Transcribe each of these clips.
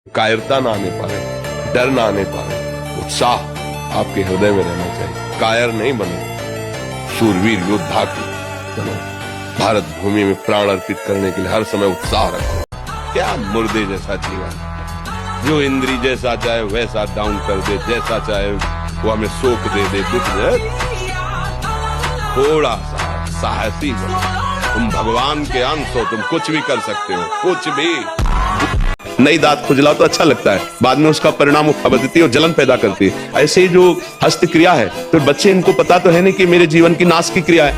कायरता ना आने पाए, डर ना आने पाए, उत्साह आपके हृदय में रहना चाहिए। कायर नहीं बनो, शूरवीर योद्धा की बनो। भारत भूमि में प्राण अर्पित करने के लिए हर समय उत्साह रखो। क्या मुर्दे जैसा जीवन, जो इंद्री जैसा चाहे वैसा डाउन कर दे, जैसा चाहे वो हमें सोख दे दे, दुख दे। थोड़ा सा साहसी बनो, तुम भगवान के अंश हो, तुम कुछ भी कर सकते हो, कुछ भी। नई दांत खुजलाओ तो अच्छा लगता है, बाद में उसका परिणाम फबदती और जलन पैदा करती है। ऐसे ही जो हस्त क्रिया है, तो बच्चे इनको पता तो है नहीं कि मेरे जीवन की नाश की क्रिया है।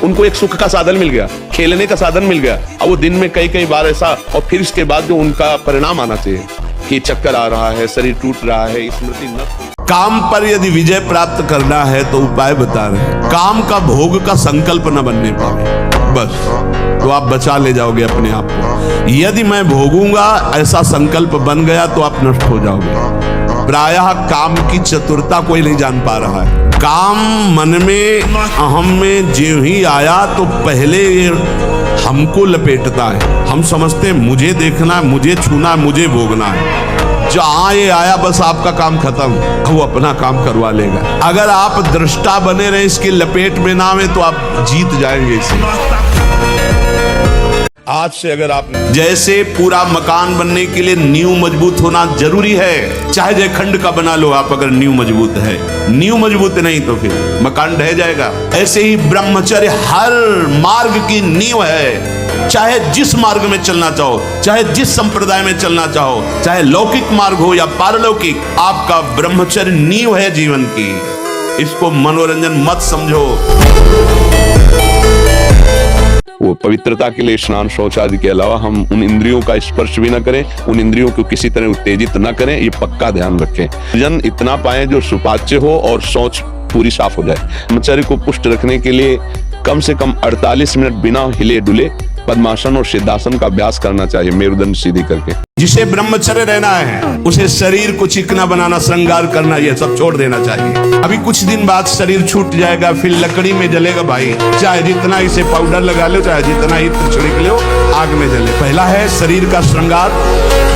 उनको एक सुख का साधन मिल गया, खेलने का साधन मिल गया। अब वो दिन में कई बार ऐसा, और फिर इसके बाद जो उनका परिणाम आना चाहिए कि चक्कर आ रहा है, शरीर टूट रहा है, स्मृति न। काम पर यदि विजय प्राप्त करना है तो उपाय बता रहे हैं। काम का भोग का संकल्प न बनने पाए, बस तो आप बचा ले जाओगे अपने आप को। यदि मैं भोगूंगा ऐसा संकल्प बन गया तो आप नष्ट हो जाओगे। प्रायः काम की चतुरता कोई नहीं जान पा रहा है। काम मन में, अहम में ज्यों ही आया तो पहले हमको लपेटता है। हम समझते हैं मुझे देखना, मुझे छूना, मुझे भोगना है। जहां ये आया बस आपका काम खत्म, वो अपना काम करवा लेगा। अगर आप दृष्टा बने रहे, इसकी लपेट में ना आए तो आप जीत जाएंगे इसे। आज से अगर आप, जैसे पूरा मकान बनने के लिए नींव मजबूत होना जरूरी है, चाहे जय खंड का बना लो आप, अगर नींव मजबूत है। नींव मजबूत नहीं तो फिर मकान ढह जाएगा। ऐसे ही ब्रह्मचर्य हर मार्ग की नींव है। चाहे जिस मार्ग में चलना चाहो, चाहे जिस संप्रदाय में चलना चाहो, चाहे लौकिक मार्ग हो या पारलौकिक, आपका ब्रह्मचर्य नींव है जीवन की। इसको मनोरंजन मत समझो। वो पवित्रता के लिए स्नान, शौच आदि के अलावा हम उन इंद्रियों का स्पर्श भी न करें, उन इंद्रियों को किसी तरह उत्तेजित न करें, ये पक्का ध्यान रखें। जन इतना पाए जो सुपाच्य हो और शौच पूरी साफ हो जाए। ब्रह्मचर्य को पुष्ट रखने के लिए कम से कम 48 मिनट बिना हिले डुले पद्मासन और सिद्धासन का अभ्यास करना चाहिए, मेरुदंड सीधी करके। जिसे ब्रह्मचर्य रहना है उसे शरीर को चिकना बनाना, श्रृंगार करना, ये सब छोड़ देना चाहिए। अभी कुछ दिन बाद शरीर छूट जाएगा, फिर लकड़ी में जलेगा भाई। चाहे जितना इसे पाउडर लगा लो, चाहे जितना ही छिड़क लो, आग में जले। पहला है शरीर का श्रृंगार,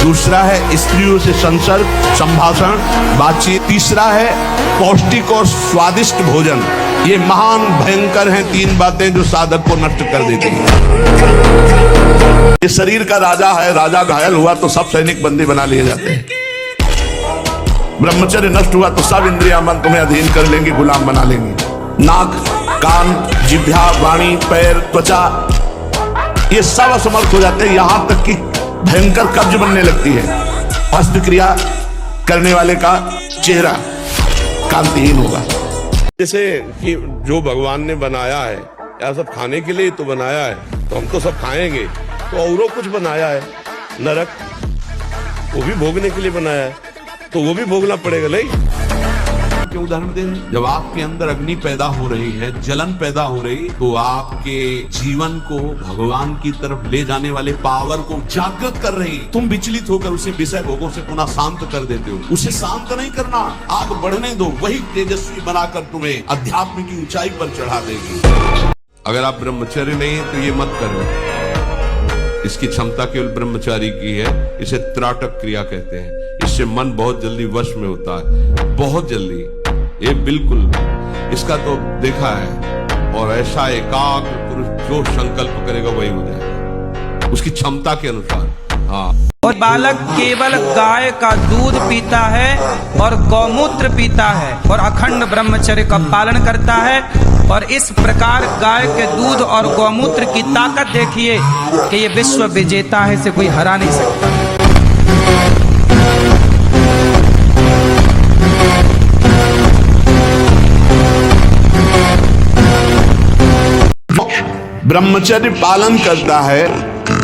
दूसरा है स्त्रियों से संसर्ग, संभाषण, बातचीत, तीसरा है पौष्टिक और स्वादिष्ट भोजन। ये महान भयंकर हैं तीन बातें जो साधक को नष्ट कर देती हैं। ये शरीर का राजा है, राजा घायल हुआ तो सब सैनिक बंदी बना लिए जाते हैं। ब्रह्मचर्य नष्ट हुआ तो सब इंद्रियां मन तुम्हें अधीन कर लेंगे, गुलाम बना लेंगे। नाक, कान, जिह्वा, वाणी, पैर, त्वचा, ये सब असमर्थ हो जाते हैं। यहां तक कि भयंकर कब्ज बनने लगती है। हस्त क्रिया करने वाले का चेहरा कांतिहीन होगा। जैसे कि जो भगवान ने बनाया है, या सब खाने के लिए तो बनाया है, तो हम तो सब खाएंगे, तो औरों कुछ बनाया है। नरक वो भी भोगने के लिए बनाया है, तो वो भी भोगना पड़ेगा। नहीं क्यों उदाहरण दे रहे हैं? जब आपके अंदर अग्नि पैदा हो रही है, जलन पैदा हो रही, तो आपके जीवन को भगवान की तरफ ले जाने वाले पावर को जागृत कर रही। तुम विचलित होकर उसे विषय भोगों से पुनः शांत कर देते हो। उसे शांत नहीं करना, आग बढ़ने दो, वही तेजस्वी बनाकर तुम्हें अध्यात्म की ऊंचाई पर चढ़ा देगी। अगर आप ब्रह्मचर्य नहीं है तो ये मत करो। इसकी क्षमता केवल ब्रह्मचारी की है। इसे त्राटक क्रिया कहते हैं। इससे मन बहुत जल्दी वश में होता है, बहुत जल्दी। ये बिल्कुल इसका तो देखा है। और ऐसा एकाग्र पुरुष जो संकल्प करेगा वही हो जाएगा, उसकी क्षमता के अनुसार। हाँ। और बालक केवल गाय का दूध पीता है और गौमूत्र पीता है और अखंड ब्रह्मचर्य का पालन करता है। और इस प्रकार गाय के दूध और गौमूत्र की ताकत देखिए कि ये विश्व विजेता है, इसे कोई हरा नहीं सकता। ब्रह्मचर्य पालन करता है,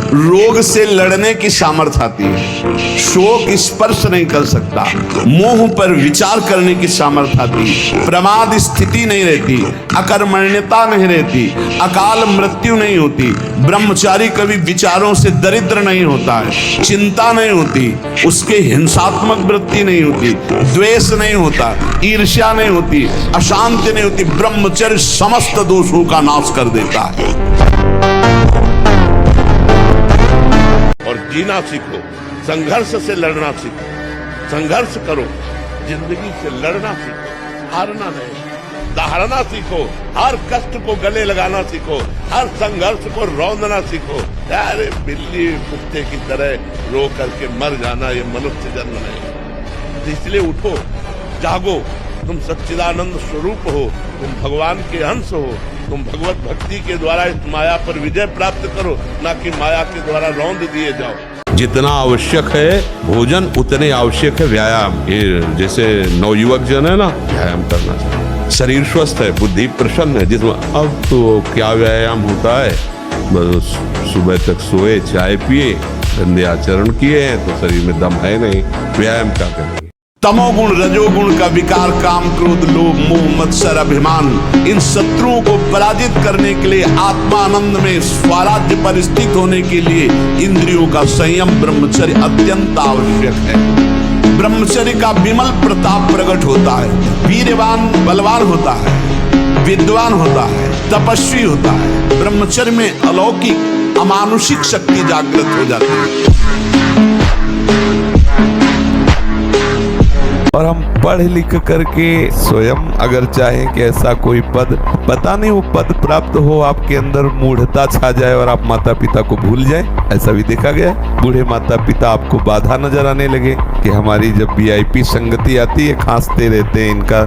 रोग से लड़ने की सामर्थ्य आती है। शोक स्पर्श नहीं कर सकता, मोह पर विचार करने की सामर्थ्य आती है। प्रमाद स्थिति नहीं रहती, अकर्मण्यता नहीं रहती, अकाल मृत्यु नहीं होती। ब्रह्मचारी कभी विचारों से दरिद्र नहीं होता है, चिंता नहीं होती, उसके हिंसात्मक वृत्ति नहीं होती, द्वेष नहीं होता, ईर्ष्या नहीं होती, अशांति नहीं होती। ब्रह्मचर्य समस्त दोषों का नाश कर देता है। और जीना सीखो, संघर्ष से लड़ना सीखो, संघर्ष करो, जिंदगी से लड़ना सीखो, हारना नहीं, दहाड़ना सीखो, हर कष्ट को गले लगाना सीखो, हर संघर्ष को रौंदना सीखो। अरे बिल्ली कुत्ते की तरह रो करके मर जाना ये मनुष्य जन्म नहीं। तो इसलिए उठो, जागो, तुम सच्चिदानंद स्वरूप हो, तुम भगवान के अंश हो, तुम भगवत भक्ति के द्वारा इस माया पर विजय प्राप्त करो, ना कि माया के द्वारा रौंद दिए जाओ। जितना आवश्यक है भोजन उतने आवश्यक है व्यायाम। ये जैसे नवयुवक जन है ना, व्यायाम करना चाहिए, शरीर स्वस्थ है, बुद्धि प्रसन्न है। जिसमें अब तो क्या व्यायाम होता है, बस सुबह तक सोए, चाय पिए, गंदे आचरण किए हैं तो शरीर में दम है नहीं, व्यायाम क्या करेंगे। तमोगुण रजोगुण का विकार, काम क्रोध लोभ मोह मत्सर अभिमान, इन शत्रुओं को पराजित करने के लिए, आत्मानंद में स्वराज्य पर स्थित होने के लिए इंद्रियों का संयम ब्रह्मचर्य अत्यंत आवश्यक है। ब्रह्मचर्य का विमल प्रताप प्रकट होता है, वीरवान बलवान होता है, विद्वान होता है, तपस्वी होता है। ब्रह्मचर्य में अलौकिक अमानुषिक शक्ति जागृत हो जाती है। और हम पढ़ लिख करके स्वयं अगर चाहें कि ऐसा कोई पद, पता नहीं वो पद प्राप्त हो, आपके अंदर मूढ़ता छा जाए और आप माता पिता को भूल जाएं, ऐसा भी देखा गया है। बूढ़े माता पिता आपको बाधा नजर आने लगे कि हमारी जब वीआईपी संगति आती है खांसते रहते हैं, इनका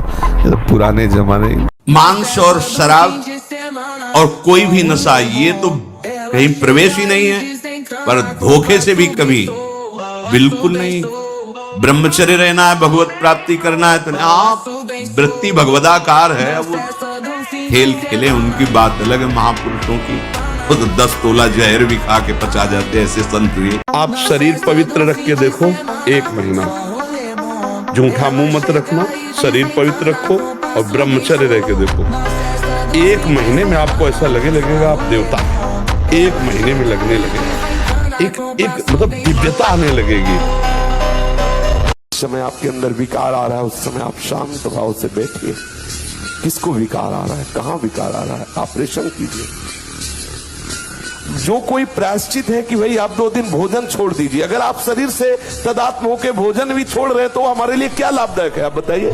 पुराने जमाने। मांस और शराब और कोई भी नशा ये तो कहीं प्रवेश ही नहीं है, पर धोखे से भी कभी बिल्कुल नहीं। ब्रह्मचर्य रहना है, भगवत प्राप्ति करना है, तो आप वृत्ति भगवदाकार है। अब वो खेल खेले उनकी बात अलग है, महापुरुषों की वो तो 10 तोला जहर भी खा के पचा जाते हैं, ऐसे संत हुए। आप शरीर पवित्र रख के देखो, 1 महीना झूठा मुंह मत रखना, शरीर पवित्र रखो और ब्रह्मचर्य रह के देखो, 1 महीने में आपको ऐसा लगेगा आप देवता हैं। 1 महीने में लगने लगेगा, एक मतलब दिव्यता आने लगेगी। समय आपके अंदर विकार आ रहा है, उस समय आप शांत भाव से बैठिए। किसको विकार आ रहा है, कहां विकार आ रहा है, ऑपरेशन कीजिए। जो कोई प्रायश्चित है कि भाई आप 2 दिन भोजन छोड़ दीजिए, अगर आप शरीर से तदात्म होकर भोजन भी छोड़ रहे हैं तो हमारे लिए क्या लाभदायक है, आप बताइए।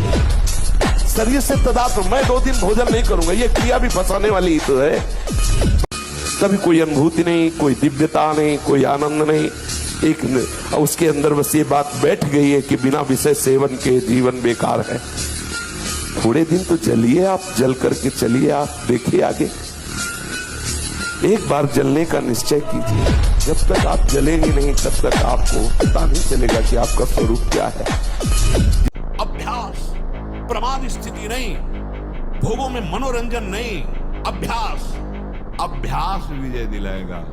शरीर से तदात्म, मैं 2 दिन भोजन नहीं करूंगा, ये क्रिया भी फंसाने वाली ही तो है। कभी कोई अनुभूति नहीं, कोई दिव्यता नहीं, कोई आनंद नहीं। एक उसके अंदर बस ये बात बैठ गई है कि बिना विषय सेवन के जीवन बेकार है। थोड़े दिन तो चलिए, आप जल करके चलिए, आप देखिए आगे। एक बार जलने का निश्चय कीजिए। जब तक आप जलेंगे नहीं तब तक आपको पता नहीं चलेगा कि आपका स्वरूप क्या है। अभ्यास प्रमाद स्थिति नहीं, भोगों में मनोरंजन नहीं, अभ्यास अभ्यास विजय दिलाएगा।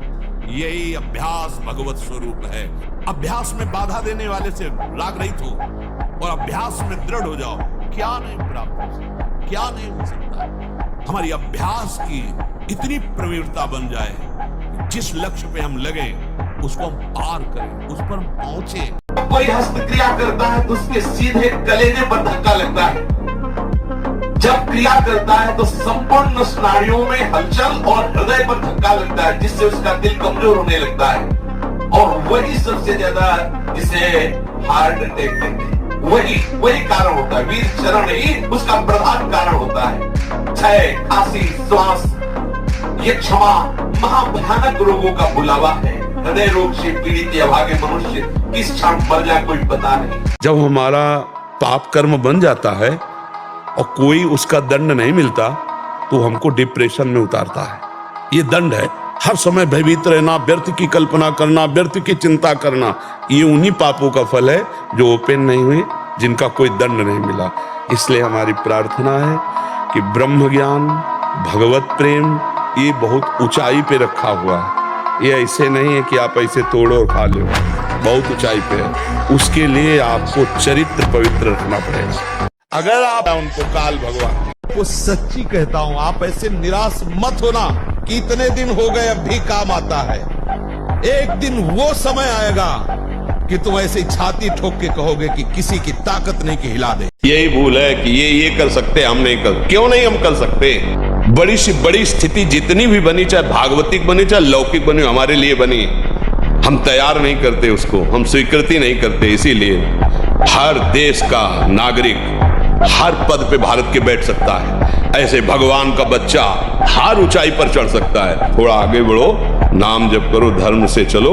यही अभ्यास भगवत स्वरूप है। अभ्यास में बाधा देने वाले से राग रहित हो और अभ्यास में दृढ़ हो जाओ। क्या नहीं प्राप्त हो सकता, क्या नहीं हो सकता। हमारी अभ्यास की इतनी प्रवीणता बन जाए, जिस लक्ष्य पे हम लगे उसको हम पार करें, उस पर हम पहुंचे। कोई हस्त क्रिया करता है तो उसके सीधे कलेजे पर धक्का लगता है। जब क्रिया करता है तो संपूर्ण स्नायुओं में हलचल और हृदय पर धक्का लगता है, जिससे उसका दिल कमजोर होने लगता है। और वही सबसे ज्यादा जिसे हार्ट अटैक कहते हैं, वही कारण होता है। वीर चरण ही उसका प्रधान कारण होता है। क्षय, खांसी, श्वास, ये क्षमा महाभयानक रोगों का बुलावा है। हृदय रोग से पीड़ित अभागे मनुष्य किस क्षण मर जाए कोई पता नहीं। जब हमारा पाप कर्म बन जाता है और कोई उसका दंड नहीं मिलता तो हमको डिप्रेशन में उतारता है। ये दंड है। हर समय भयभीत रहना, व्यर्थ की कल्पना करना, व्यर्थ की चिंता करना, ये उन्हीं पापों का फल है जो ओपन नहीं हुए, जिनका कोई दंड नहीं मिला। इसलिए हमारी प्रार्थना है कि ब्रह्म ज्ञान, भगवत प्रेम ये बहुत ऊंचाई पे रखा हुआ है। ये ऐसे नहीं है कि आप ऐसे तोड़ो और खा लो, बहुत ऊंचाई पे है। उसके लिए आपको चरित्र पवित्र रखना पड़ेगा। अगर आप उनको काल भगवान वो सच्ची कहता हूं, आप ऐसे निराश मत होना कि इतने दिन हो गए अब भी काम आता है। एक दिन वो समय आएगा कि तुम ऐसे छाती ठोक के कहोगे कि किसी की ताकत नहीं कि हिला दे। यही भूल है कि ये कर सकते, हम नहीं कर। क्यों नहीं हम कर सकते? बड़ी सी बड़ी स्थिति जितनी भी बनी, चाहे भागवतिक बनी चाहे लौकिक बनी, हमारे लिए बनी। हम तैयार नहीं करते उसको, हम स्वीकृति नहीं करते। इसीलिए हर देश का नागरिक हर पद पे भारत के बैठ सकता है। ऐसे भगवान का बच्चा हर ऊंचाई पर चढ़ सकता है। थोड़ा आगे बढ़ो, नाम जप करो, धर्म से चलो,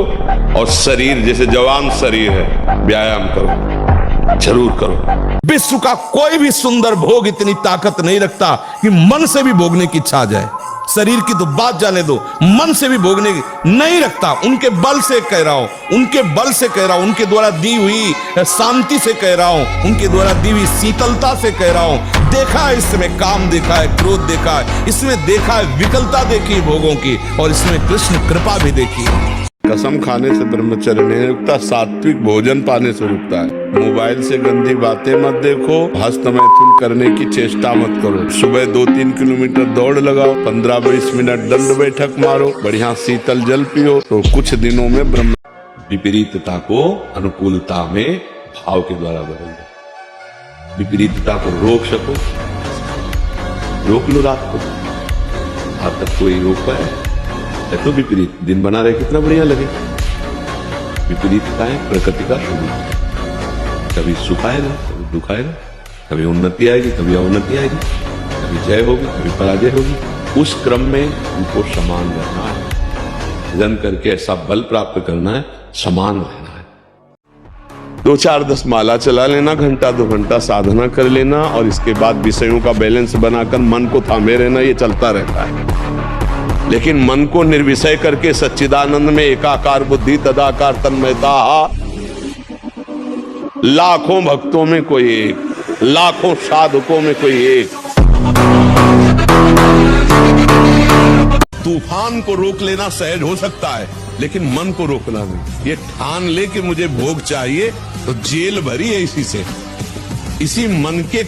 और शरीर जैसे जवान शरीर है, व्यायाम करो, जरूर करो। विश्व का कोई भी सुंदर भोग इतनी ताकत नहीं रखता कि मन से भी भोगने की इच्छा आ जाए। शरीर की तो बात जाने दो, मन से भी भोगने की नहीं रखता। उनके बल से कह रहा हूं, उनके बल से कह रहा हूं, उनके द्वारा दी हुई शांति से कह रहा हूं, उनके द्वारा दी हुई शीतलता से कह रहा हूं। देखा है इसमें काम, देखा है क्रोध, देखा है इसमें, देखा है विकलता देखी है भोगों की, और इसमें कृष्ण कृपा भी देखी है। कसम खाने से ब्रह्मचर्य नहीं रुकता, सात्विक भोजन पाने से रुकता है। मोबाइल से गंदी बातें मत देखो, हस्त मैथुन करने की चेष्टा मत करो। सुबह 2-3 किलोमीटर दौड़ लगाओ, 15-20 मिनट दंड बैठक मारो, बढ़िया शीतल जल पियो, तो कुछ दिनों में ब्रह्म विपरीतता को अनुकूलता में भाव के द्वारा बदल दो। विपरीतता को रोक सको, रोक लो। रात को रात तक कोई रोक पाए तो विपरीत दिन बना रहे कितना बढ़िया लगे। विपरीतताएं प्रकृति का स्वरूप, कभी सुख आएगा, कभी दुख आएगा, कभी उन्नति आएगी, कभी अवनति आएगी, कभी जय होगी, कभी पराजय होगी। उस क्रम में उनको समान रहना है, जन करके ऐसा बल प्राप्त करना है, समान रहना है। 2-4-10 माला चला लेना, घंटा 2 घंटा साधना कर लेना, और इसके बाद विषयों का बैलेंस बनाकर मन को थामे रहना। ये चलता रहता है, लेकिन मन को निर्विषय करके सच्चिदानंद में एकाकार बुद्धि तदाकार तन्मयता, लाखों भक्तों में कोई एक, लाखों साधकों में कोई एक। तूफान को रोक लेना सहज हो सकता है, लेकिन मन को रोकना नहीं। ये ठान ले कि मुझे भोग चाहिए, तो जेल भरी है इसी से। इसी मन के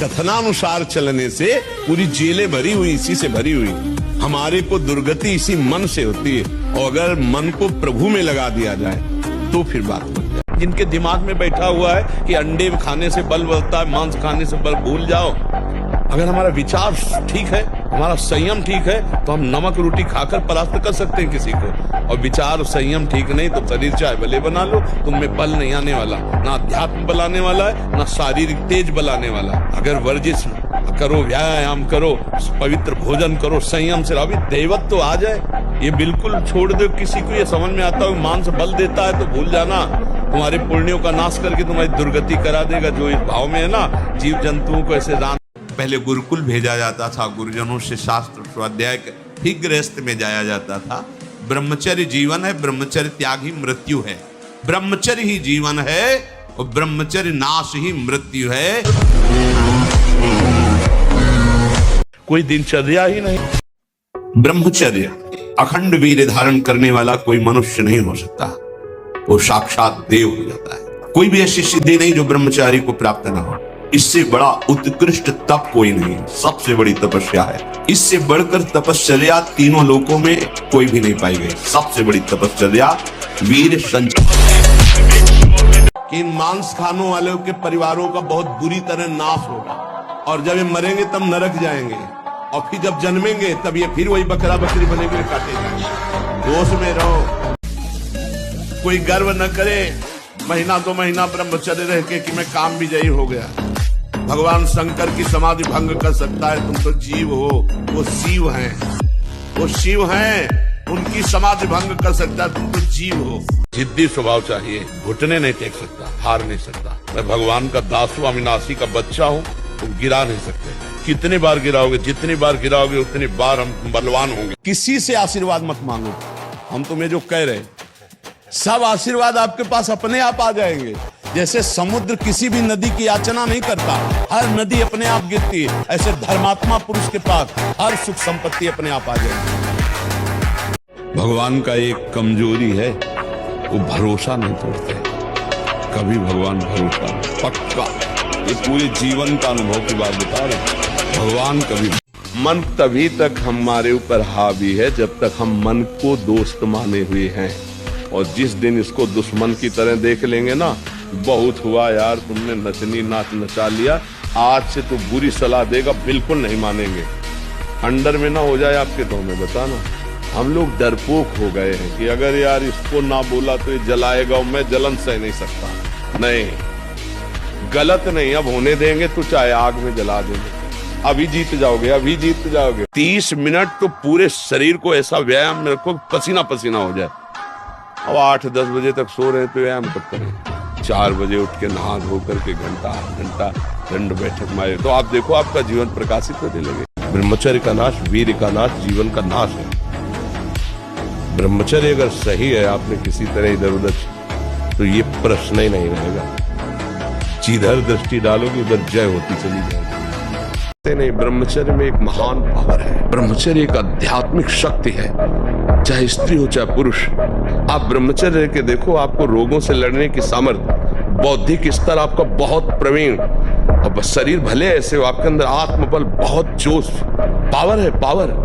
कथनानुसार चलने से पूरी जेलें भरी हुई, इसी से भरी हुई। हमारे को दुर्गति इसी मन से होती है, और अगर मन को प्रभु में लगा दिया जाए तो फिर बात बन जाए। जिनके दिमाग में बैठा हुआ है कि अंडे खाने से बल बढ़ता है, मांस खाने से बल, भूल जाओ। अगर हमारा विचार ठीक है, हमारा संयम ठीक है, तो हम नमक रोटी खाकर परास्त कर सकते हैं किसी को। और विचार संयम ठीक नहीं तो शरीर चाहे भले बना लो, तुममें बल नहीं आने वाला, ना अध्यात्म बल आने वाला है, ना शारीरिक तेज बल आने वाला है। अगर वर्जिश करो, व्यायाम करो, पवित्र भोजन करो, संयम से अभी दैवत तो आ जाए। ये बिल्कुल छोड़ दो। किसी को ये समझ में आता है मांस बल देता है तो भूल जाना, तुम्हारे पुण्यों का नाश करके तुम्हारी दुर्गति करा देगा। जो इस भाव में है ना, जीव जंतुओं को ऐसे दान। पहले गुरुकुल भेजा जाता था, गुरुजनों से शास्त्र स्वाध्याय फिर गृहस्थ में जाया जाता था। ब्रह्मचर्य जीवन है, ब्रह्मचर्य त्याग ही मृत्यु है। ब्रह्मचर्य ही जीवन है और ब्रह्मचर्य नाश ही मृत्यु है। कोई दिनचर्या ही नहीं। ब्रह्मचर्य अखंड वीर्य धारण करने वाला कोई मनुष्य नहीं हो सकता, वो साक्षात देव हो जाता है। कोई भी ऐसी सिद्धि नहीं जो ब्रह्मचारी को प्राप्त न हो। इससे बड़ा उत्कृष्ट तप कोई नहीं, सबसे बड़ी तपस्या है। इससे बढ़कर तपश्चर्या तीनों लोकों में कोई भी नहीं पाई गई। सबसे बड़ी तपश्चर्या वीर संचय। इन मांस खानों वालों के परिवारों का बहुत बुरी तरह नाश होगा, और जब ये मरेंगे तब नरक जाएंगे, और फिर जब जन्मेंगे तब ये फिर वही बकरा बकरी बने हुए काटे जाएंगे। होश में रहो, कोई गर्व न करे महीना 2 महीना ब्रह्मचर्य रह के कि मैं काम विजयी हो गया। भगवान शंकर की समाधि भंग कर सकता है, तुम तो जीव हो, वो शिव हैं, वो शिव हैं, उनकी समाधि भंग कर सकता है, तुम तो जीव हो। जिद्दी स्वभाव चाहिए, घुटने नहीं टेक सकता, हार नहीं सकता। मैं भगवान का दास हूं, अविनाशी का बच्चा हूं, तुम गिरा नहीं सकते। कितनी बार गिराओगे, जितनी बार गिराओगे उतनी बार हम बलवान होंगे। किसी से आशीर्वाद मत मांगो। हम तुम्हें जो कह रहे, सब आशीर्वाद आपके पास अपने आप आ जाएंगे। जैसे समुद्र किसी भी नदी की याचना नहीं करता, हर नदी अपने आप गिरती है, ऐसे धर्मात्मा पुरुष के पास हर सुख संपत्ति अपने आप आ जाएगी। भगवान का एक कमजोरी है, वो भरोसा नहीं तोड़ते कभी। भगवान भरोसा पक्का, ये पूरे जीवन का अनुभव की बात बता रहे। भगवान कभी, मन तभी तक हमारे ऊपर हावी है जब तक हम मन को दोस्त माने हुए हैं, और जिस दिन इसको दुश्मन की तरह देख लेंगे ना, बहुत हुआ यार, तुमने नचनी नाच नचा लिया, आज से तो बुरी सलाह देगा, बिल्कुल नहीं मानेंगे। अंडर में ना हो जाए आपके तो हमें बताना। हम लोग डरपोक हो गए हैं कि अगर यार इसको ना बोला तो ये जलाएगा और मैं जलन सह नहीं सकता। नहीं, गलत नहीं, अब होने देंगे तो चाहे आग में जला देंगे। अभी जीत जाओगे, अभी जीत जाओगे। 30 मिनट तो पूरे शरीर को ऐसा व्यायाम में रखो पसीना पसीना हो जाए। अब 8-10 बजे तक सो रहे तो व्यायाम कब करें? 4 बजे उठ के नहा धो करके घंटा दंड बैठक मारे तो आप देखो आपका जीवन प्रकाशित होने लगे। ब्रह्मचर्य का नाश वीर का नाश, जीवन का नाश है। ब्रह्मचर्य अगर सही है, आपने किसी तरह इधर उधर, तो ये प्रश्न ही नहीं रहेगा। जिधर दृष्टि डालोगे उधर जय होती चली जाएगी। नहीं, ब्रह्मचर्य में एक महान पावर है। ब्रह्मचर्य एक आध्यात्मिक शक्ति है, चाहे स्त्री हो चाहे पुरुष। आप ब्रह्मचर्य के देखो, आपको रोगों से लड़ने की सामर्थ्य, बौद्धिक स्तर आपका बहुत प्रवीण, और शरीर भले ऐसे हो, आपके अंदर आत्मबल, बहुत जोश, पावर है, पावर।